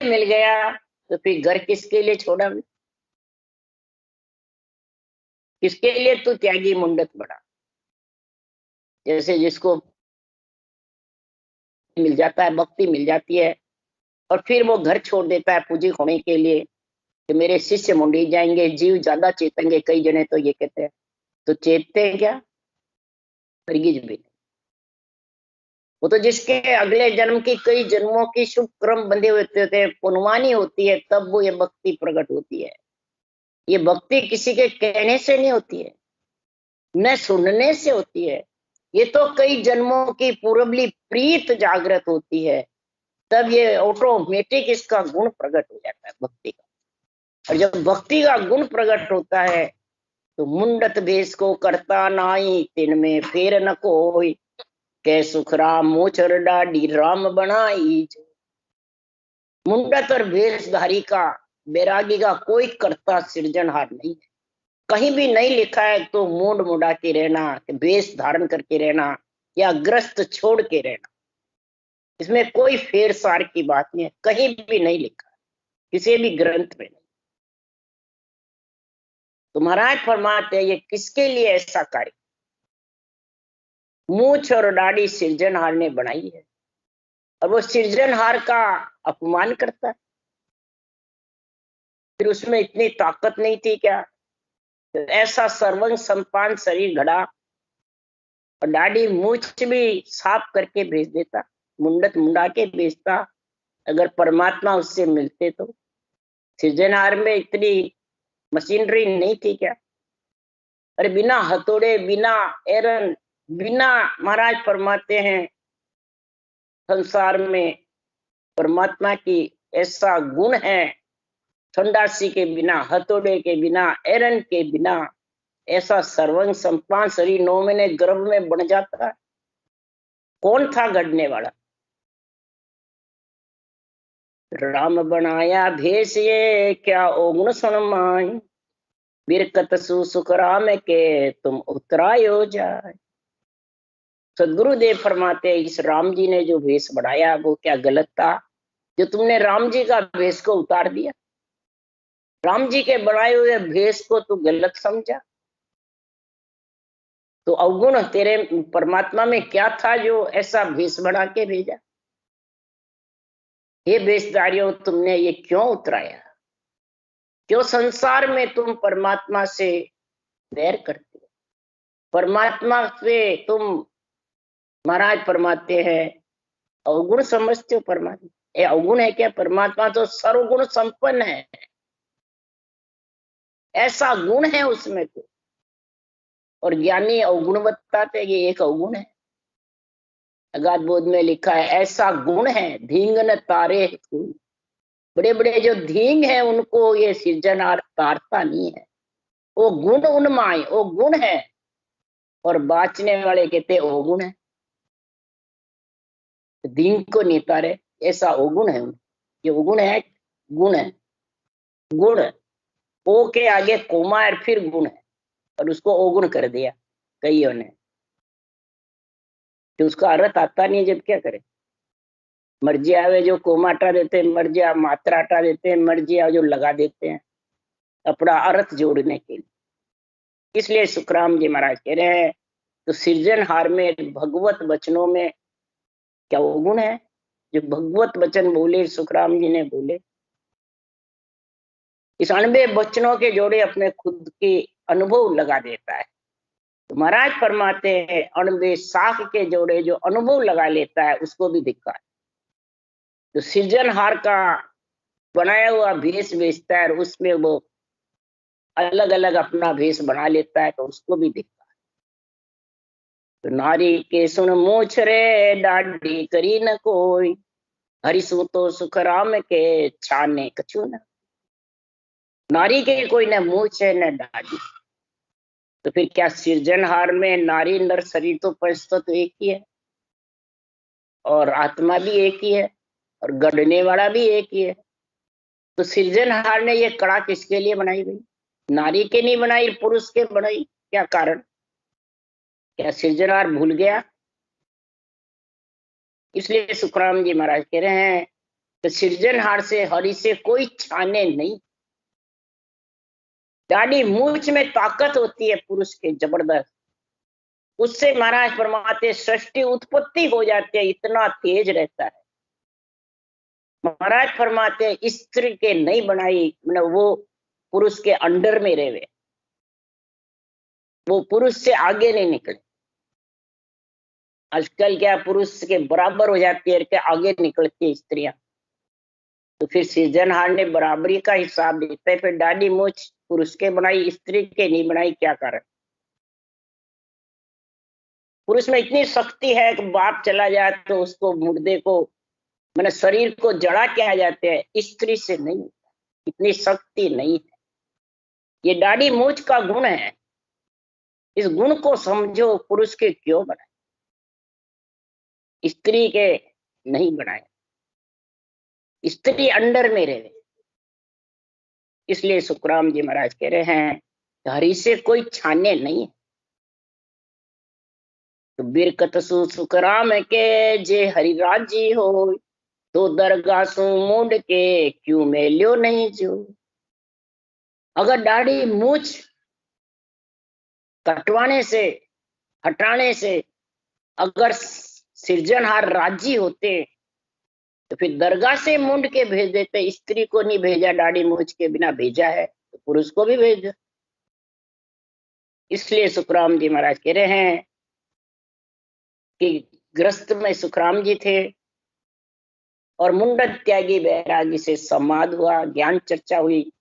मिल गया तो फिर घर किसके लिए छोड़ा? किसके लिए तू त्यागी मुंडत बड़ा? जैसे जिसको मिल जाता है, भक्ति मिल जाती है, और फिर वो घर छोड़ देता है पूजित होने के लिए कि मेरे शिष्य मुंडी जाएंगे, जीव ज्यादा चेतेंगे। कई जने तो ये कहते हैं, तो चेतते हैं क्या? हरगिज भी नहीं। वो तो जिसके अगले जन्म की, कई जन्मों की शुभ क्रम बंधे हुए थे, पुनवानी होती है, तब वो ये भक्ति प्रकट होती है। ये भक्ति किसी के कहने से नहीं होती है, न सुनने से होती है। ये तो कई जन्मों की पूर्वली प्रीत जागृत होती है, तब ये ऑटोमेटिक इसका गुण प्रकट हो जाता है भक्ति का। और जब भक्ति का गुण प्रकट होता है तो मुंडत भेष को करता नाई, तिन में फेर न कोई, कै सुख राम मोचर डाडी राम बनाई। मुंडत और भेषधारी का, बैरागी का कोई कर्ता सृजनहार नहीं है। कहीं भी नहीं लिखा है तो मूड मुड़ा के रहना, वेश धारण करके रहना, या ग्रस्त छोड़ के रहना, इसमें कोई फेर सार की बात नहीं है, कहीं भी नहीं लिखा, किसी भी ग्रंथ में नहीं। तो महाराज फरमाते हैं ये किसके लिए ऐसा कार्य? मूछ और दाढ़ी सृजनहार ने बनाई है, और वो सृजनहार का अपमान करता है। फिर उसमें इतनी ताकत नहीं थी क्या? तो ऐसा सर्वंग संपान शरीर घड़ा, और दाढ़ी मूछ भी साफ करके भेज देता, मुंडत मुंडा के भेजता, अगर परमात्मा उससे मिलते तो। सृजनहार में इतनी मशीनरी नहीं थी क्या? अरे बिना हथौड़े, बिना एरन, बिना, महाराज फरमाते हैं संसार में परमात्मा की ऐसा गुण है, ठंडासी के बिना, हथौड़े के बिना, एरन के बिना ऐसा सर्वंग संपान शरीर 9 महीने गर्भ में बन जाता है। कौन था गढ़ने वाला? राम बनाया भेष ये, क्या ओगुण सुनमाई, बिरकत सुख राम के तुम उतरायो जाए। सदगुरुदेव फरमाते इस राम जी ने जो भेष बढ़ाया वो क्या गलत था, जो तुमने राम जी का भेष को उतार दिया? राम जी के बनाए हुए भेष को तू गलत समझा, तो अवगुण तेरे परमात्मा में क्या था जो ऐसा भेष बना के भेजा? हे भेषधारियों, तुमने ये क्यों उतराया? क्यों संसार में तुम परमात्मा से वैर करते हो? परमात्मा से तुम, महाराज फरमाते हैं, अवगुण समझते हो परमात्मा? ये अवगुण है क्या? परमात्मा तो सर्वगुण संपन्न है, ऐसा गुण है उसमें तो। और ज्ञानी अवगुण बताते ये एक अवगुण है। अगाध बोध में लिखा है ऐसा गुण है धींगन तारे, बड़े बड़े जो धींग है उनको ये सृजनहार तारता नहीं है। वो गुण उनमाय, वो गुण है, और बाचने वाले कहते अवगुण है, धींग को नहीं तारे, ऐसा अवगुण है। ये अवगुण है, गुण है, गुण। ओ के आगे कोमा और फिर गुण है, और उसको अवगुण कर दिया कईयों ने, कि उसका अर्थ आता नहीं है, जब क्या करे? मर्जी आवे जो कोमा हटा देते हैं, मर्जी आ मात्रा हटा देते हैं, मर्जी आ जो लगा देते हैं अपना अर्थ जोड़ने के लिए। इसलिए सुखराम जी महाराज कह रहे हैं तो सृजनहार में भगवत वचनों में क्या वो गुण है जो भगवत वचन बोले, सुखराम जी ने बोले। इस 98 वचनों के जोड़े अपने खुद के अनुभव लगा देता है। तो महाराज फरमाते हैं 98 साख के जोड़े जो अनुभव लगा लेता है उसको भी धिक्कार। तो सृजनहार का बनाया हुआ भेष बेचता है और उसमें वो अलग अलग अपना भेष बना लेता है, तो उसको भी धिक्कार। तो नारी के सुन मूछ रे, डाढ़ी करी न कोई, हरिसु तो सुख राम के छाने कछु न। नारी के कोई न मूछ है न दाढ़ी, तो फिर क्या सृजनहार में नारी नर शरीर तो पंच तो एक ही है, और आत्मा भी एक ही है, और गढ़ने वाला भी एक ही है। तो सृजनहार ने ये कड़ा किसके लिए बनाई गई? नारी के नहीं बनाई, पुरुष के बनाई। क्या कारण? क्या सृजनहार भूल गया? इसलिए सुखराम जी महाराज कह रहे हैं तो सृजनहार से हरि से कोई छाने नहीं। दाढ़ी मूंछ में ताकत होती है पुरुष के, जबरदस्त। उससे महाराज फरमाते सृष्टि उत्पत्ति हो जाती है, इतना तेज रहता है। महाराज फरमाते स्त्री के नहीं बनाई, मतलब वो पुरुष के अंडर में रहे, वो पुरुष से आगे नहीं निकले। आजकल क्या पुरुष के बराबर हो जाती है, क्या आगे निकलती है स्त्रियां। तो फिर सृजनहार ने बराबरी का हिसाब देता है। फिर दाढ़ी मूछ पुरुष के बनाई, स्त्री के नहीं बनाई, क्या कारण? पुरुष में इतनी शक्ति है कि बाप चला जाए तो उसको मुर्दे को, मैंने शरीर को जड़ा क्या जाते हैं, स्त्री से नहीं, इतनी शक्ति नहीं है। ये दाढ़ी मूछ का गुण है, इस गुण को समझो। पुरुष के क्यों बनाए, स्त्री के नहीं बनाए, स्त्री अंडर में रहे। इसलिए सुखराम जी महाराज कह रहे हैं हरि से कोई छाने नहीं है। तो बिरकत सु सुखराम के जे हरिराज जी हो, तो दरगाह सु मूड के क्यों मेल्यो नहीं जो। अगर दाढ़ी मूछ कटवाने से, हटाने से अगर सृजनहार राजी होते तो फिर दरगाह से मुंड के भेज देते। स्त्री को नहीं भेजा, दाढ़ी मूछ के बिना भेजा है, तो पुरुष को भी भेज दो। इसलिए सुखराम जी महाराज कह रहे हैं कि ग्रस्त में सुखराम जी थे और मुंडत त्यागी बैरागी से संवाद हुआ, ज्ञान चर्चा हुई।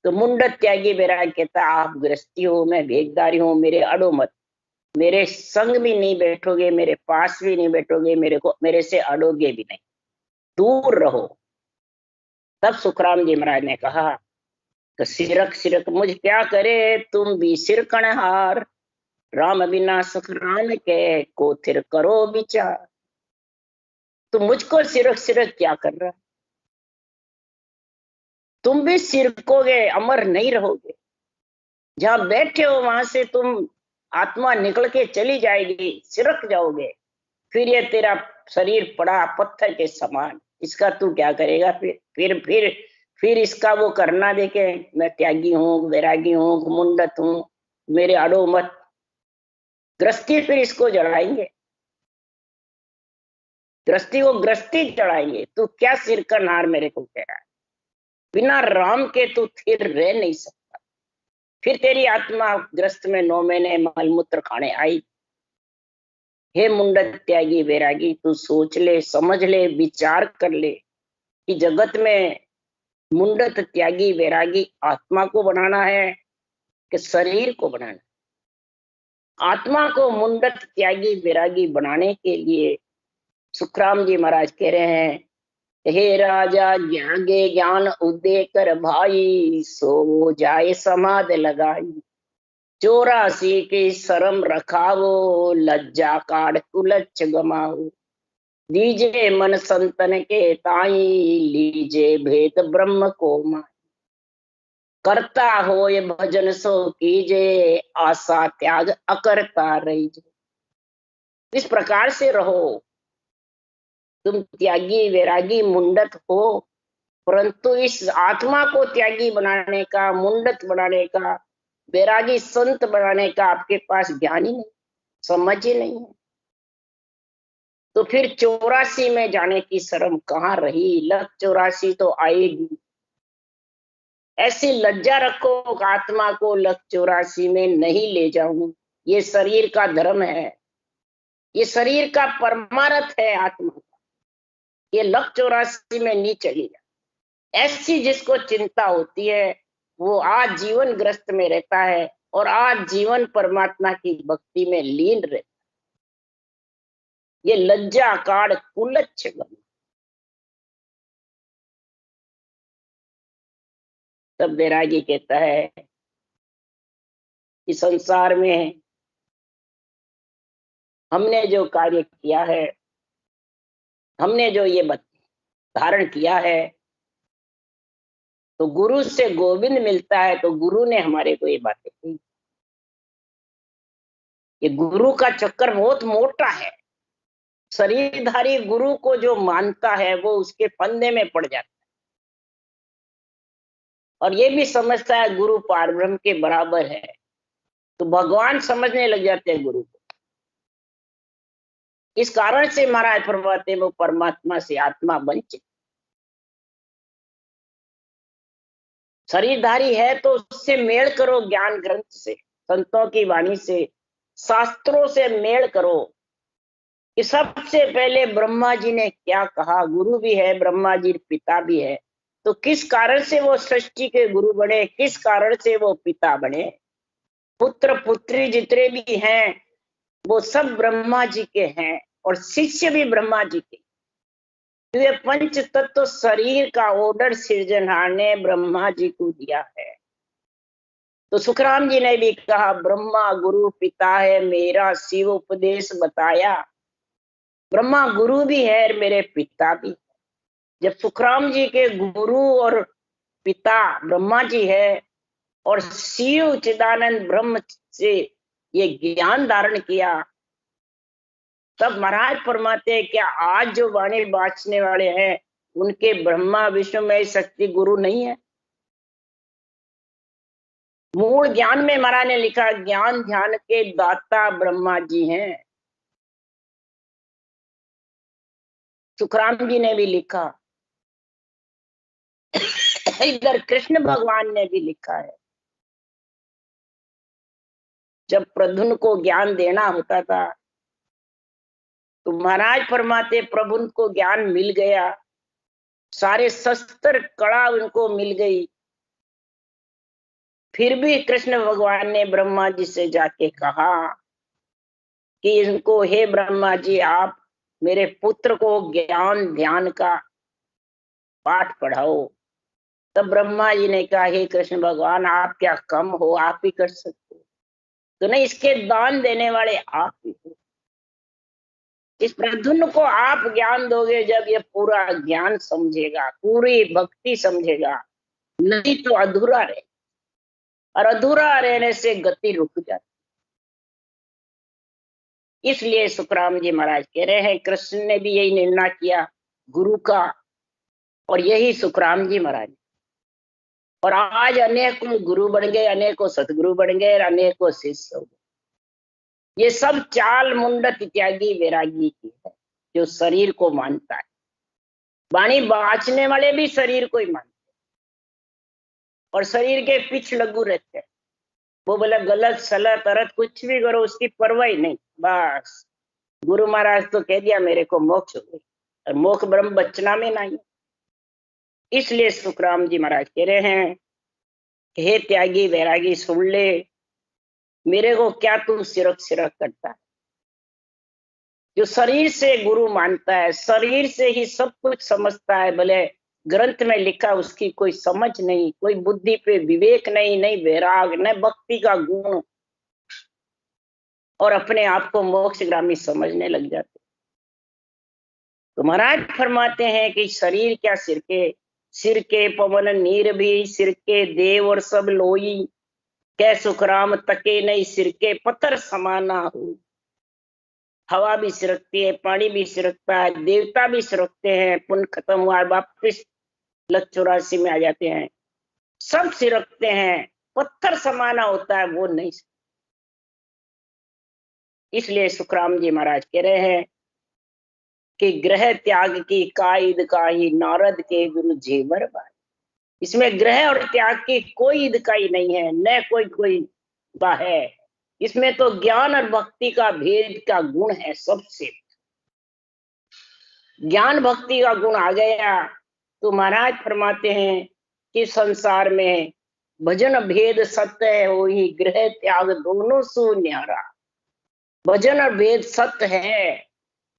तो मुंडत त्यागी बैरागी कहता आप गृहस्थी हो, मैं भेगदारी हूं, मेरे अड़ो मत, मेरे संग भी नहीं बैठोगे, मेरे पास भी नहीं बैठोगे, मेरे से अड़ोगे भी नहीं, दूर रहो। तब सुखराम जी महाराज ने कहा कि सिरक सिरक मुझ क्या करे, तुम भी सिरकणहार, राम बिना सुख राम के को थिर करो विचार। तुम मुझको सिरक सिरक क्या कर रहा, तुम भी सिरकोगे, अमर नहीं रहोगे। जहां बैठे हो वहां से तुम आत्मा निकल के चली जाएगी, सिरक जाओगे। फिर ये तेरा शरीर पड़ा पत्थर के समान, इसका तू क्या करेगा? फिर इसका वो करना देखे, मैं त्यागी हूँ, वैरागी हूँ, मुंडत हूँ, मेरे अड़ो मत। गृहस्थी फिर इसको जड़ाएंगे, गृहस्थी को गृहस्थी चढ़ाएंगे। तू क्या सिर का नार मेरे को कह रहा है? बिना राम के तू फिर रह नहीं सकता। फिर तेरी आत्मा ग्रस्त में 9 महीने मलमूत्र खाने आई। हे मुंडत त्यागी वैरागी, तू सोच ले, समझ ले, विचार कर ले कि जगत में मुंडत त्यागी वैरागी आत्मा को बनाना है कि शरीर को बनाना? आत्मा को मुंडत त्यागी वैरागी बनाने के लिए सुखराम जी महाराज कह रहे हैं हे राजा ज्ञागे ज्ञान उदय कर भाई, सो जाए समाध लगाई। 84 की शरम रखावो, लज्जा काढ़ कुलच्छ गमाओ। दीजे मन संतन के ताई, लीजे भेद ब्रह्म को माई। करता हो ये भजन सो कीजे, आशा त्याग अकरता रहीजे। इस प्रकार से रहो, तुम त्यागी वैरागी मुंडत हो, परंतु इस आत्मा को त्यागी बनाने का, मुंडत बनाने का, वैरागी संत बनाने का आपके पास ज्ञान ही नहीं, समझ ही नहीं है। तो फिर 84 में जाने की शर्म कहाँ रही? लग 84 तो आएगी। ऐसी लज्जा रखो, आत्मा को लग 84 में नहीं ले जाऊं। ये शरीर का धर्म है, ये शरीर का परमार्थ है आत्मा का। ये लग 84 में नहीं चलेगा। ऐसी जिसको चिंता होती है वो आज जीवन ग्रस्त में रहता है और आज जीवन परमात्मा की भक्ति में लीन रहता है। ये लज्जा काढ़ कुलच्छ गम। तब बैरागी कहता है इस संसार में हमने जो कार्य किया है, हमने जो ये धारण किया है, तो गुरु से गोविंद मिलता है। तो गुरु ने हमारे को ये बातें कही। ये गुरु का चक्कर बहुत मोटा है, शरीरधारी गुरु को जो मानता है वो उसके फंदे में पड़ जाता है, और ये भी समझता है गुरु पारब्रह्म के बराबर है, तो भगवान समझने लग जाते हैं गुरु को। इस कारण से महाराज फरमाते हैं वो परमात्मा से आत्मा वंचित। शरीरधारी है तो उससे मेल करो, ज्ञान ग्रंथ से, संतों की वाणी से, शास्त्रों से मेल करो कि सबसे पहले ब्रह्मा जी ने क्या कहा। गुरु भी है, ब्रह्मा जी पिता भी है, तो किस कारण से वो सृष्टि के गुरु बने, किस कारण से वो पिता बने। पुत्र पुत्री जितने भी हैं वो सब ब्रह्मा जी के हैं, और शिष्य भी ब्रह्मा जी के। तो ये पंच तत्व शरीर का ऑर्डर सृजनहार ने ब्रह्मा जी को दिया है। तो सुखराम जी ने भी कहा ब्रह्मा गुरु पिता है मेरा, शिव उपदेश बताया। ब्रह्मा गुरु भी है और मेरे पिता भी। जब सुखराम जी के गुरु और पिता ब्रह्मा जी है और शिव चिदानंद ब्रह्म से ये ज्ञान धारण किया, तब महाराज फरमाते हैं क्या आज जो वाणी बांचने वाले हैं उनके ब्रह्मा विष्णु में शक्ति गुरु नहीं है। मूल ज्ञान में महाराज ने लिखा ज्ञान ध्यान के दाता ब्रह्मा जी हैं। सुखराम जी ने भी लिखा, इधर कृष्ण भगवान ने भी लिखा है। जब प्रधुन को ज्ञान देना होता था तो महाराज फरमाते प्रभु को ज्ञान मिल गया, सारे शस्त्र कड़ा उनको मिल गई, फिर भी कृष्ण भगवान ने ब्रह्मा जी से जाके कहा कि इनको हे ब्रह्मा जी आप मेरे पुत्र को ज्ञान ध्यान का पाठ पढ़ाओ। तब ब्रह्मा जी ने कहा हे कृष्ण भगवान आप क्या कम हो, आप ही कर सकते हो। तो नहीं, इसके दान देने वाले आप ही हो। इस प्रधुन को आप ज्ञान दोगे जब ये पूरा ज्ञान समझेगा, पूरी भक्ति समझेगा, नहीं तो अधूरा रहे, और अधूरा रहने से गति रुक जाती। इसलिए सुखराम जी महाराज कह रहे हैं कृष्ण ने भी यही निर्णय किया गुरु का, और यही सुखराम जी महाराज। और आज अनेकों गुरु बन गए, अनेकों सतगुरु बन गए, अनेकों शिष्य हो गए। ये सब चाल मुंडत त्यागी वैरागी की है जो शरीर को मानता है। वाणी बांचने वाले भी शरीर को ही मानते और शरीर के पीछे लगू रहते हैं। वो बोले गलत सलत अरत कुछ भी करो उसकी परवाह ही नहीं, बस गुरु महाराज तो कह दिया मेरे को मोक्ष हो गई, और मोक्ष ब्रह्म बचना में नहीं। इसलिए सुखराम जी महाराज कह रहे हैं हे त्यागी वैरागी सुन ले, मेरे को क्या तू सिरक सिरक करता है। जो शरीर से गुरु मानता है, शरीर से ही सब कुछ समझता है, भले ग्रंथ में लिखा उसकी कोई समझ नहीं, कोई बुद्धि पे विवेक नहीं, नहीं वैराग, न भक्ति का गुण, और अपने आप को मोक्षगामी समझने लग जाते। तो महाराज फरमाते हैं कि शरीर क्या सिर के पवन नीर भी, सिर के देव और सब लोई, कै सुखराम तके नहीं सिर के पत्थर समाना हो। हवा भी सिरकती है, पानी भी सिरकता है, देवता भी सिरकते हैं, पुण्य खत्म हुआ वापिस 184 में आ जाते हैं, सब सिरकते हैं, पत्थर समाना होता है वो नहीं। इसलिए सुखराम जी महाराज कह रहे हैं कि ग्रह त्याग की काईद काही, नारद के गुरु जेवर बाई। इसमें ग्रह और त्याग की कोई इदकाई नहीं है, न कोई है। इसमें तो ज्ञान और भक्ति का भेद का गुण है। सबसे ज्ञान भक्ति का गुण आ गया तो महाराज फरमाते हैं कि संसार में भजन भेद सत्य है, वही ग्रह त्याग दोनों सु न्यारा। भजन और भेद सत्य है,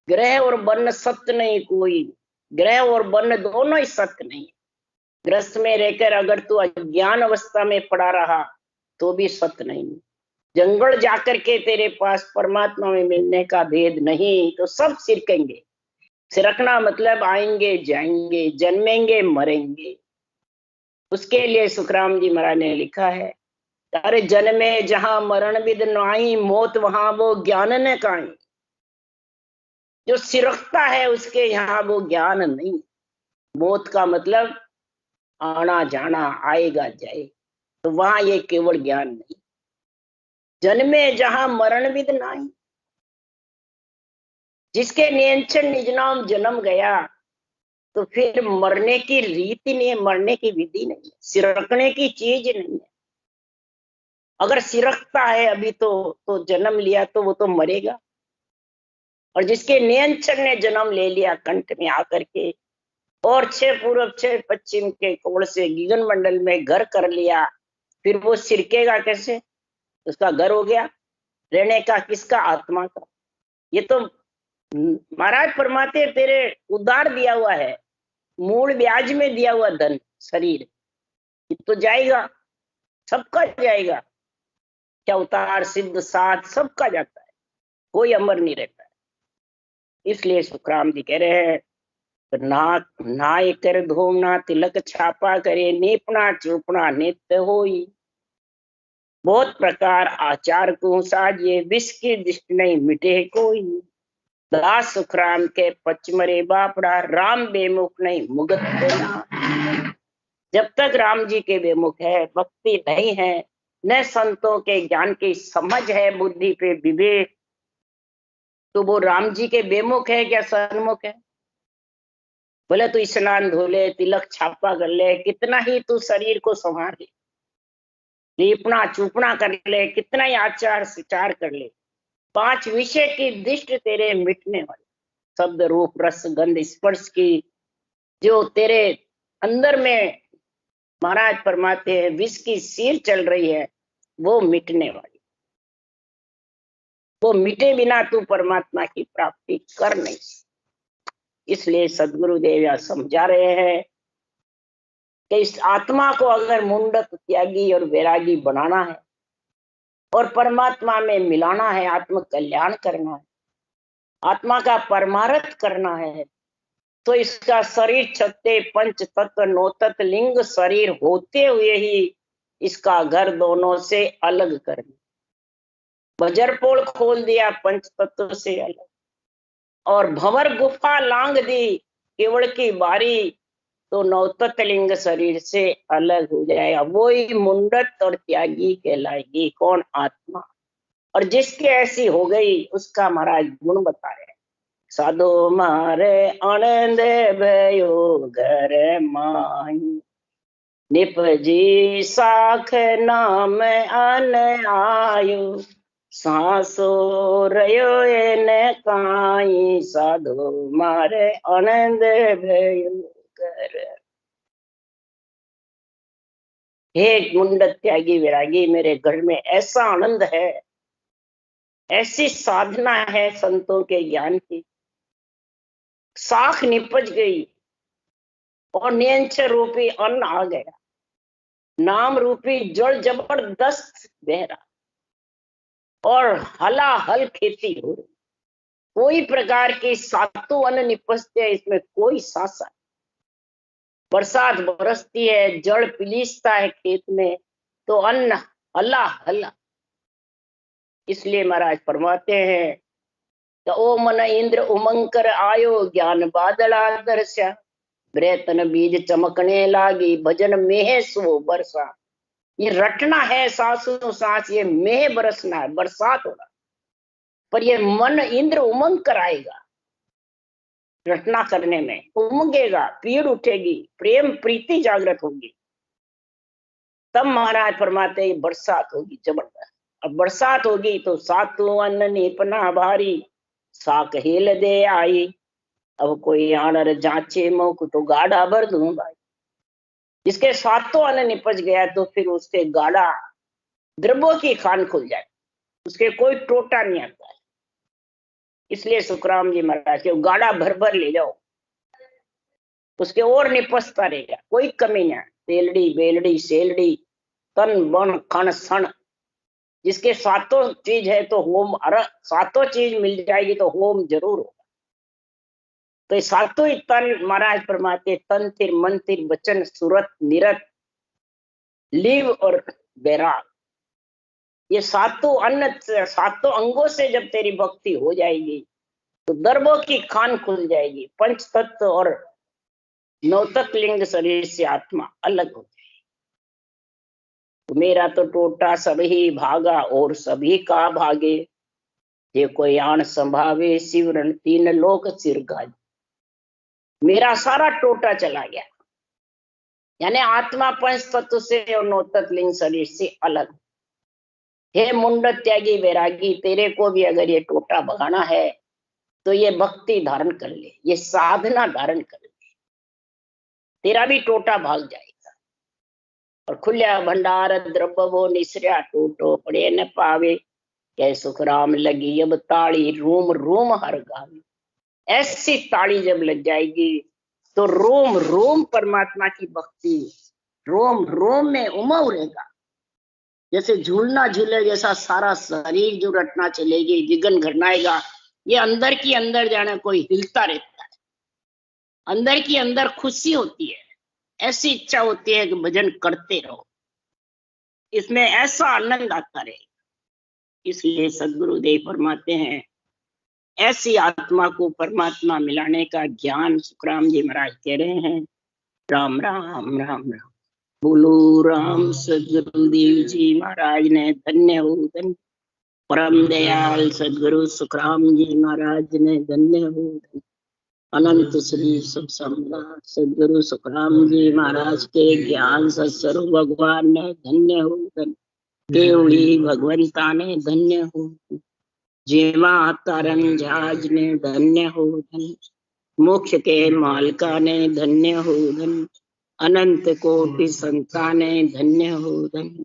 ग्रह और बन्न सत्य नहीं कोई। ग्रह और बन्न दोनों ही सत्य नहीं। ग्रस्त में रहकर अगर तू अज्ञान अवस्था में पड़ा रहा तो भी सत्य नहीं। जंगल जाकर के तेरे पास परमात्मा में मिलने का भेद नहीं, तो सब सिरकेंगे। सिरकना मतलब आएंगे जाएंगे, जन्मेंगे मरेंगे। उसके लिए सुखराम जी महाराज ने लिखा है अरे जन्मे जहां मरण विद नाई, मौत वहां वो ज्ञान न काई। जो सिरकता है उसके यहाँ वो ज्ञान नहीं। मौत का मतलब आना जाना, आएगा जाए, तो वहां ये केवल ज्ञान नहीं। जन्मे जहां मरण विद नाही, जिसके नियंत्रण निज नाम जन्म गया, तो फिर मरने की रीति नहीं है, मरने की विधि नहीं है, सिरकने की चीज नहीं है। अगर सिरकता है अभी तो जन्म लिया तो वो तो मरेगा। और जिसके नियंत्रण ने जन्म ले लिया कंठ में आकर के, और 6 पूर्व 6 पश्चिम के कोण से गगन मंडल में घर कर लिया, फिर वो सिरकेगा कैसे? उसका घर हो गया। रहने का किसका? आत्मा का। ये तो महाराज फरमाते तेरे उधार दिया हुआ है, मूल ब्याज में दिया हुआ धन शरीर, ये तो जाएगा, सबका जाएगा। क्या उतार सिद्ध साथ सबका जाता है, कोई अमर नहीं रहता है। इसलिए सुखराम जी कह रहे हैं, ना नाय कर धूम ना तिलक छापा करे, नीपना चूपना नित्य होई। बहुत प्रकार आचार को साजिए, विष की दृष्टि नहीं मिटे कोई। दास सुखराम के पचमरे बापड़ा, राम बेमुख नहीं मुगत देना। जब तक राम जी के बेमुख है, भक्ति नहीं है, न संतों के ज्ञान की समझ है, बुद्धि पे विवेक, तो वो राम जी के बेमुख है क्या सन्मुख है? बोले तू स्नान धो ले, तिलक छापा कर ले, कितना ही तू शरीर को संभाल ले, लीपना चूपना कर ले, कितना ही आचार विचार कर ले, 5 विषय की दृष्टि तेरे मिटने वाली, शब्द रूप रस गंध स्पर्श की जो तेरे अंदर में महाराज फरमाते हैं विष की सीर चल रही है, वो मिटने वाली। वो मिटे बिना तू परमात्मा की प्राप्ति कर नहीं। इसलिए सदगुरुदेव यह समझा रहे हैं कि इस आत्मा को अगर मुंडक त्यागी और वैरागी बनाना है और परमात्मा में मिलाना है, आत्म कल्याण करना है, आत्मा का परमार्थ करना है, तो इसका शरीर छत्ते पंच तत्व नौतत्व लिंग शरीर होते हुए ही इसका घर दोनों से अलग करना। बजरपोल खोल दिया पंच तत्व से अलग, और भंवर गुफा लांग दी केवल की बारी, तो नौतत्व लिंग शरीर से अलग हो जाएगा। वो ही मुंडत और त्यागी कहलाएगी। कौन? आत्मा। और जिसके ऐसी हो गई उसका महाराज गुण बता रहे हैं, साधो मारे आनंद भयो घर माई, निपजी साख नाम अन आयु, सांसो रयो न काई, साधो मारे आनंद भयो घर। हे मुंडत त्यागी वैरागी, मेरे घर में ऐसा आनंद है, ऐसी साधना है संतों के ज्ञान की, साख निपज गई और नियंत्रण रूपी अन्न आ गया, नाम रूपी जल जबरदस्त बह रहा, और हलाहल खेती हो रही, कोई प्रकार की सातों अन्न निपजते हैं, इसमें कोई सासा। बरसात बरसती है, जड़ पिलीसता है खेत में, तो अन्न हला हला। इसलिए महाराज फरमाते हैं, तो ओ मन इंद्र उमंग कर आयो, ज्ञान बादला दर्शा, ब्रेतन बीज चमकने लागी, भजन मेह सो बरसा। ये रटना है सांसों सांस, ये मेह बरसना है, बरसात होना, पर ये मन इंद्र उमंग कर आएगा। रटना करने में उमंगेगा, पीड़ उठेगी, प्रेम प्रीति जागृत होगी, तब महाराज फरमाते हैं बरसात होगी जबरदस्त। अब बरसात होगी तो सातु अन्न निपना भारी, साक हेल दे आई। अब कोई आनर जांचे मुख, तो गाढ़ा भर दूं भाई। जिसके सातों अन्न निपज गया तो फिर उसके गाढ़ा द्रव्यों की खान खुल जाए, उसके कोई टोटा नहीं आता है। इसलिए सुखराम जी महाराज के गाढ़ा भर भर ले जाओ, उसके और निपजता रहेगा, कोई कमी नहीं। तेलड़ी बेलड़ी सेलड़ी तन बन खन सण, जिसके सातों चीज है तो होम, अरे सातों चीज मिल जाएगी तो होम जरूर होगा। तो ये सातों ही तन महाराज फरमाते, तन तिर मन तिर वचन सुरत निरत लीव और बैराग, ये सातों अन्न सातों अंगों से जब तेरी भक्ति हो जाएगी तो दर्बों की खान खुल जाएगी। पंच तत्व और नौतक लिंग शरीर से आत्मा अलग हो जाएगी। तो मेरा तो टोटा सभी भागा और सभी का भागे, ये कोई आन संभावे शिवरण तीन लोक सिर गाज। मेरा सारा टोटा चला गया, यानी आत्मा पंच तत्व से और नौतक लिंग शरीर से अलग। हे मुंड त्यागी वैरागी, तेरे को भी अगर ये टोटा भगाना है तो ये भक्ति धारण कर ले, ये साधना धारण कर ले, तेरा भी टोटा भाग जाएगा। और खुल्या भंडार द्रव्य वो निसर्या टोटो पड़े न पावे, क्या सुख राम लगी अब ताड़ी रोम रोम हर गावे। ऐसी ताड़ी जब लग जाएगी तो रोम रोम परमात्मा की भक्ति रोम रोम में उमड़ेगा। जैसे झूलना झूले जैसा सारा शरीर जो रटना चलेगी, जिगन घटनाएगा, ये अंदर की अंदर जाने कोई हिलता रहता है, अंदर की अंदर खुशी होती है, ऐसी इच्छा होती है कि भजन करते रहो, इसमें ऐसा आनंद आता रहेगा। इसलिए सदगुरुदेव फरमाते हैं ऐसी आत्मा को परमात्मा मिलाने का ज्ञान सुखराम जी महाराज कह रहे हैं। राम राम राम राम बोलो राम। सदगुरुदेव जी महाराज ने धन्य हो धन्य, परम दयाल सदगुरु सुखराम जी महाराज ने धन्य हो धन्य। अनंत श्री सुख सम्राट सदगुरु सुखराम जी महाराज के ज्ञान सत्स्वरूप भगवान ने धन्य हो धन्य, केवली भगवंता ने धन्य हो, जेवा तरन जहाज ने धन्य हो धन्य, मोक्ष के मालका ने धन्य हो धन्य, अनंत कोटि संताने धन्य हो धन्य।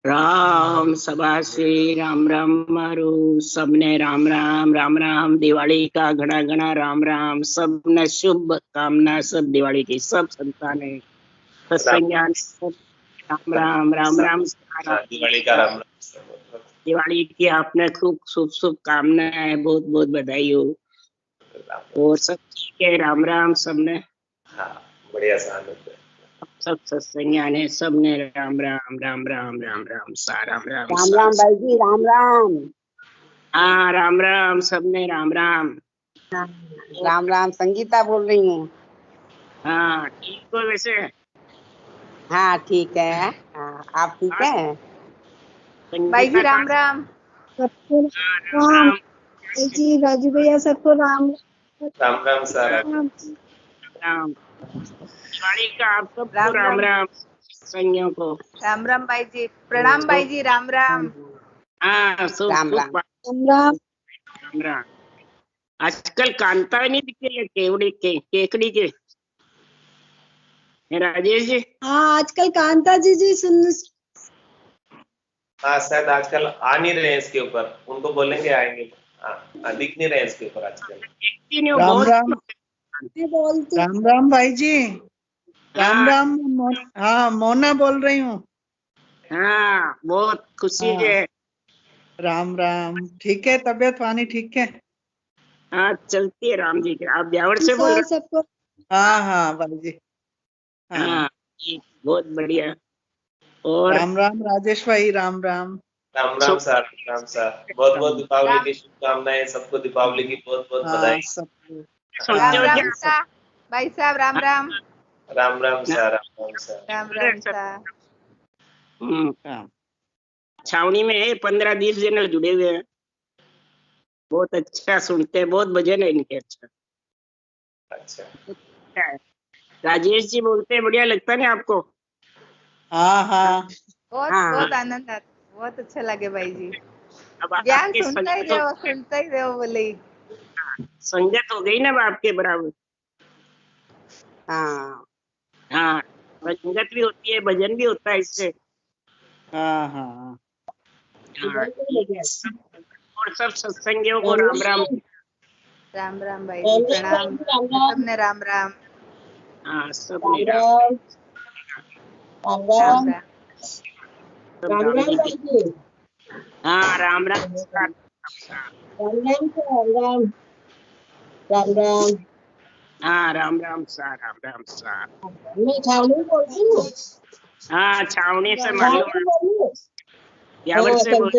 राम सभा से राम राम मारो, सबने राम राम राम राम। दिवाली का घना घना राम राम, सबने शुभ कामना, सब दिवाली की सब संताने सत्संज्ञान राम राम राम राम। दिवाली का राम राम। दिवाली की आपने खूब शुभ शुभ कामनाएं, बहुत बहुत बधाई हो। और सब ठीक है, राम राम सबने। हाँ, बढ़िया आनंद है। सब सत्संज्ञान है, सबने राम राम राम राम राम राम सा राम राम राम राम भाई जी, राम राम। हाँ राम राम सबने राम राम। राम राम, संगीता बोल रही हूँ। हाँ ठीक हो वैसे? हाँ ठीक है। हाँ, आप ठीक है? भाई जी राम राम। सबको राम जी, राजू भैया सबको राम राम राम सर। राम। दिवाली का आप सबको राम राम राम। राम संज्ञों को राम राम भाई जी, प्रणाम भाई जी, राम राम। हाँ शुभ राम शुभ राम। राम राम। राम राम। आजकल कांता नहीं दिख रही है, केवड़ी के केकड़ी के राजेश जी। हाँ आजकल कांता जी सुन। हाँ शायद आजकल आ नहीं रहे हैं इसके ऊपर, उनको बोलेंगे आएंगे। हाँ दिख नहीं रहे हैं इसके ऊपर आजकल। राम राम बोलती राम राम भाई जी। राम राम। हाँ मोना बोल रही हूँ। हाँ बहुत खुशी हाँ। है। राम राम। ठीक है, तबीयत पानी ठीक है? हाँ चलती है राम जी की। आप ब्यावर से बोल रहे? सबको हाँ हाँ भाई जी। हाँ बहुत बढ़िया। और राम राम राजेश भाई, राम राम। Ram Ram sir, Ram sir. बहुत बहुत दीपावली की शुभकामनाएं सबको, दीपावली की बहुत बहुत हाँ बधाई। सबको। सुनते हो राम क्या? राम सा भाई साहब, राम राम। Ram Ram sir, Ram Ram sir. राम राम सा। हाँ। छावनी में है 15-20 जन जुड़े हुए हैं, बहुत अच्छा सुनते हैं, बहुत भजन है इनके। अच्छा अच्छा। राजेश जी बोलते हैं, बढ़िया लगता है ना आपको? हाँ हाँ बहुत हाँ। बहुत आनंद आता, बहुत अच्छा लगे भाई जी। अब ज्ञान आपके सुनता ही रहो, सुनता ही रहो बोले। संगत हो गई ना अब आपके बराबर। हाँ हाँ संगत भी होती है, भजन भी होता है इससे। हाँ हाँ। हाँ, और सब सत्संगियों को राम राम। राम राम भाई जी, प्रणाम। सबने राम राम। हाँ सबने राम राम राम। सब राम जी के। हाँ राम राम। हाँ राम राम सा राम राम सा। हाँ छावनी से मालूम है, ब्यावर से बोल